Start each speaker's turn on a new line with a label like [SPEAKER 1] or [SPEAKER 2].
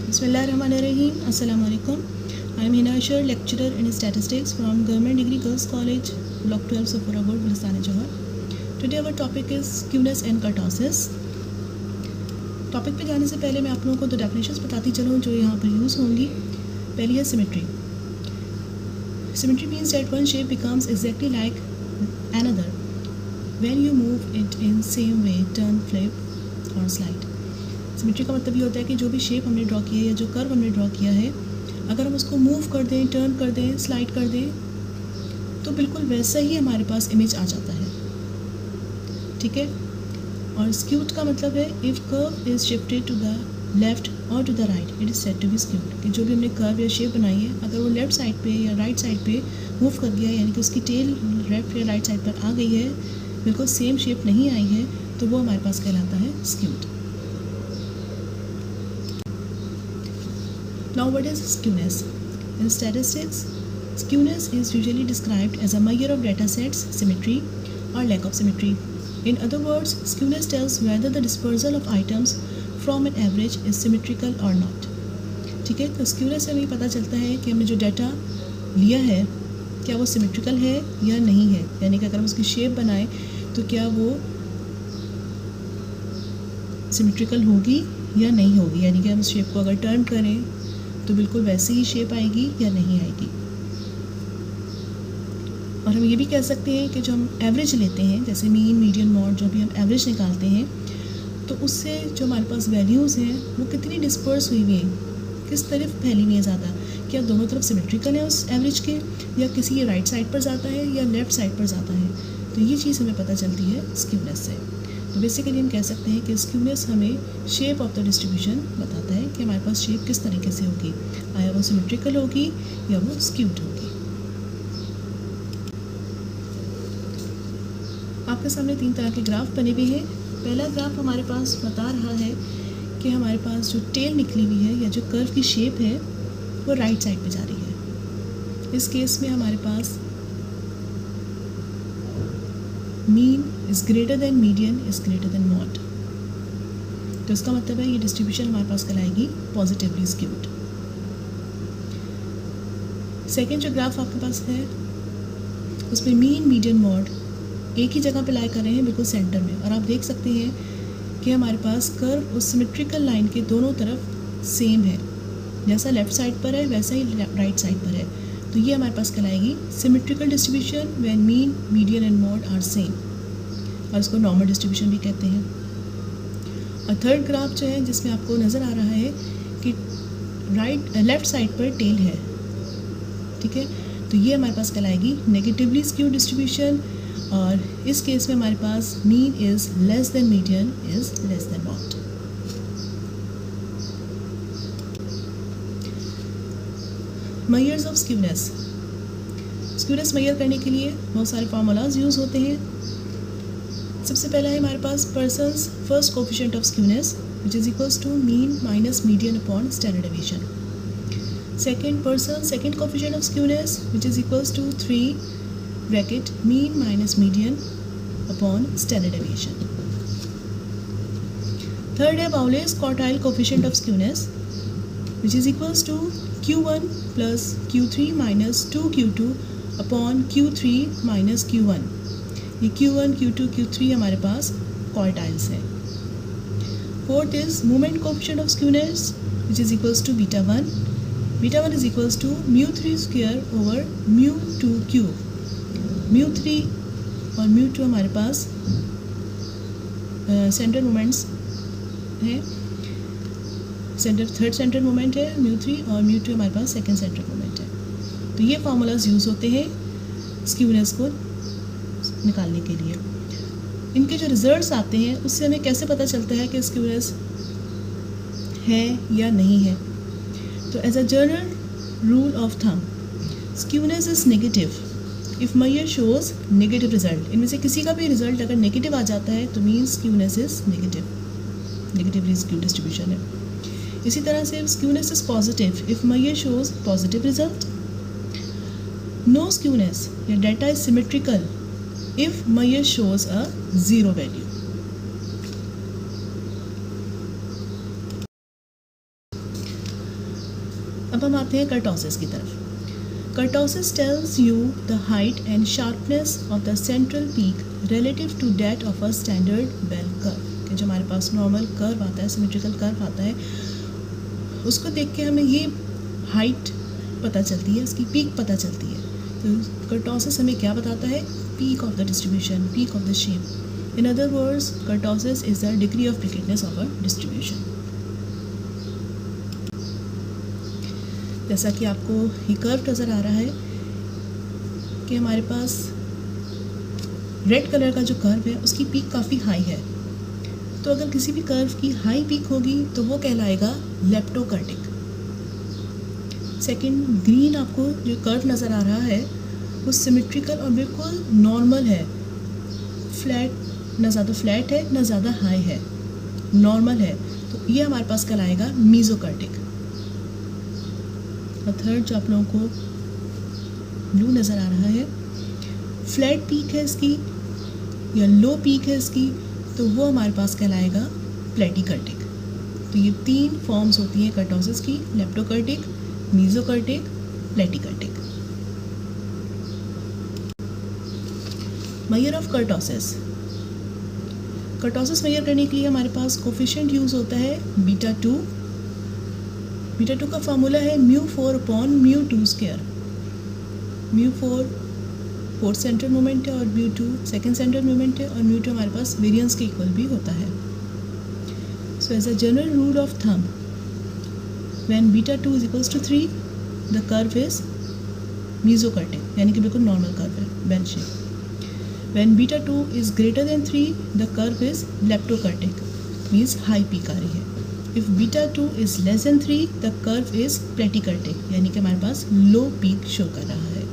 [SPEAKER 1] Bismillahirrahmanirrahim. Assalamu alaikum. I am Hina Ashar, lecturer in statistics from Government Degree Girls College, Block 12, Sopora Road, Gulistan Johar. Today our topic is skewness and kurtosis. Topic पे जाने से पहले मैं आप लोगों को दो definitions बताती चलूँ जो यहाँ पर यूज़ होंगी. पहली है symmetry. Symmetry means that one shape becomes exactly like another when you move it in same way, turn, flip or slide. Symmetry का मतलब ये होता है कि जो भी शेप हमने ड्रॉ किया है या जो कर्व हमने ड्रॉ किया है, अगर हम उसको मूव कर दें, टर्न कर दें, स्लाइड कर दें, तो बिल्कुल वैसा ही हमारे पास इमेज आ जाता है. ठीक है. और स्क्यूड का मतलब है if curve is shifted to the left और to the right it is said to be skewed. कि जो भी हमने कर्व या शेप बनाई है, अगर वो लेफ्ट साइड पे या राइट साइड पे मूव कर गया है, यानी कि उसकी टेल लेफ्ट या राइट साइड पर आ गई है, बिल्कुल सेम शेप नहीं आई है, तो वो हमारे पास कहलाता है skewed. Now what is skewness? In statistics, skewness is usually described as a measure of data sets, symmetry or lack of symmetry. In other words, skewness tells whether the dispersal of items from an average is symmetrical or not. ठीक है. तो skewness से हमें पता चलता है कि हमने जो डाटा लिया है क्या वो सिमेट्रिकल है या नहीं है, यानी कि अगर हम उसकी शेप बनाएं तो क्या वो सिमेट्रिकल होगी या नहीं होगी, यानी कि हम उस शेप को अगर टर्न करें तो बिल्कुल वैसी ही शेप आएगी या नहीं आएगी. और हम ये भी कह सकते हैं कि जो हम एवरेज लेते हैं, जैसे मीन, मीडियन, मॉड, जो भी हम एवरेज निकालते हैं, तो उससे जो हमारे पास वैल्यूज़ हैं वो कितनी डिस्पर्स हुई हुई हैं, किस तरफ फैली हुई है ज़्यादा, क्या दोनों तरफ सिमेट्रिकल है उस एवरेज के, या किसी राइट साइड पर जाता है या लेफ़्ट साइड पर जाता है. तो ये चीज़ हमें पता चलती है स्क्यूनेस से. तो बेसिकली हम कह सकते हैं कि स्क्यूनेस हमें शेप ऑफ द डिस्ट्रीब्यूशन बताता है कि हमारे पास शेप किस तरीके से होगी, आया वो सिमेट्रिकल होगी या वो स्क्यूड होगी. आपके सामने 3 तरह के ग्राफ बने हुए हैं. पहला ग्राफ हमारे पास बता रहा है कि हमारे पास जो टेल निकली हुई है या जो कर्व की शेप है वो राइट साइड पे जा रही है. इस केस में हमारे पास mean is greater than median is greater than mode. तो इसका मतलब है ये डिस्ट्रीब्यूशन हमारे पास कहलाएगी पॉजिटिवली स्क्यूड. सेकेंड जो ग्राफ आपके पास है उसमें मीन, मीडियन, मॉड एक ही जगह पे लाई कर रहे हैं, बिल्कुल सेंटर में, और आप देख सकते हैं कि हमारे पास कर्व उस सिमेट्रिकल लाइन के दोनों तरफ सेम है, जैसा लेफ़्ट साइड पर है वैसा ही राइट साइड पर है. तो ये हमारे पास कहलाएगी symmetrical distribution when mean, median and mode are same, और इसको नॉर्मल डिस्ट्रीब्यूशन भी कहते हैं. और थर्ड ग्राफ जो है जिसमें आपको नज़र आ रहा है कि लेफ़्ट साइड पर टेल है. ठीक है. तो ये हमारे पास कहलाएगी नेगेटिवली स्क्यूड डिस्ट्रीब्यूशन, और इस केस में हमारे पास mean is less than median is less than mode. Measures of skewness. Skewness measure करने के लिए बहुत सारे फार्मूलाज यूज़ होते हैं. सबसे पहला है हमारे पास Pearson's first coefficient of skewness which is equals to mean minus median upon standard deviation. Second Pearson second coefficient of skewness which is equals to 3 bracket mean minus median upon standard deviation. Third है Bowley's quartile coefficient of skewness which is equals to Q1 plus Q3 minus 2Q2 upon Q3 minus Q1. ये Q1, Q2, Q3 हमारे पास quartiles हैं. Fourth is moment coefficient of skewness which is equals to beta 1. Beta 1 is equals to μ3 square over μ2 cube. μ3 और μ2 हमारे पास centre moments हैं. Third centre moment है μ3 और μ2 हमारे पास सेकंड सेंटर मोमेंट है. तो ये फार्मूलाज यूज़ होते हैं स्क्यूनेस को निकालने के लिए. इनके जो रिजल्ट्स आते हैं उससे हमें कैसे पता चलता है कि स्क्यूनेस है या नहीं है. तो as a general rule of thumb, skewness is negative if major shows negative result. इनमें से किसी का भी रिजल्ट अगर नेगेटिव आ जाता है तो means skewness is negative, negatively skewed distribution है. इसी तरह से skewness is positive if measure shows positive result. No skewness या data is symmetrical if measure shows a zero value. अब हम आते हैं कर्टोसिस की तरफ. Kurtosis tells you the height and sharpness of the central peak relative to that of a standard bell curve. कि जो हमारे पास नॉर्मल कर्व आता है, सिमेट्रिकल कर्व आता है, उसको देख के हमें ये हाइट पता चलती है, इसकी पीक पता चलती है. तो कर्टोसिस हमें क्या बताता है? Peak of the distribution, peak of the shape. In other words, kurtosis is the degree of क्रिकेटनेस ऑफ अ डिस्ट्रीब्यूशन. जैसा कि आपको ये कर्व नज़र आ रहा है कि हमारे पास रेड कलर का जो कर्व है उसकी पीक काफ़ी हाई है. तो अगर किसी भी कर्व की हाई पीक होगी तो वो कहलाएगा लेप्टोकर्टिक. सेकंड, ग्रीन आपको जो कर्व नज़र आ रहा है वो सिमेट्रिकल और बिल्कुल नॉर्मल है. फ्लैट, ना ज़्यादा फ्लैट है ना ज़्यादा हाई है, नॉर्मल है. तो ये हमारे पास कहलाएगा मीजोकर्टिक. और थर्ड जो आप लोगों को ब्लू नज़र आ रहा है, फ्लैट पीक है इसकी या लो पीक है इसकी, तो वो हमारे पास कहलाएगा प्लेटिकर्टिक. तो ये 3 फॉर्म्स होती हैं कर्टोसिस की: leptokurtic, mesokurtic, platykurtic. Measure of kurtosis. Kurtosis measure करने के लिए हमारे पास कोफिशिएंट यूज़ होता है बीटा 2. बीटा 2 का फार्मूला है μ4 upon μ2 square. μ4 fourth central moment है और μ2 सेकेंड सेंट्रल मोमेंट है और μ2 हमारे पास वेरिएंस के इक्वल भी होता है. So as a general rule of thumb, when beta 2 is equals to 3 the curve is mesokurtic, यानी कि बिल्कुल नॉर्मल कर्व है, bell shape. When beta 2 is greater than 3 the curve is leptokurtic, means high peak आ रही है. If beta 2 is less than 3 the curve is platykurtic, यानी कि हमारे पास लो पीक शो कर रहा है.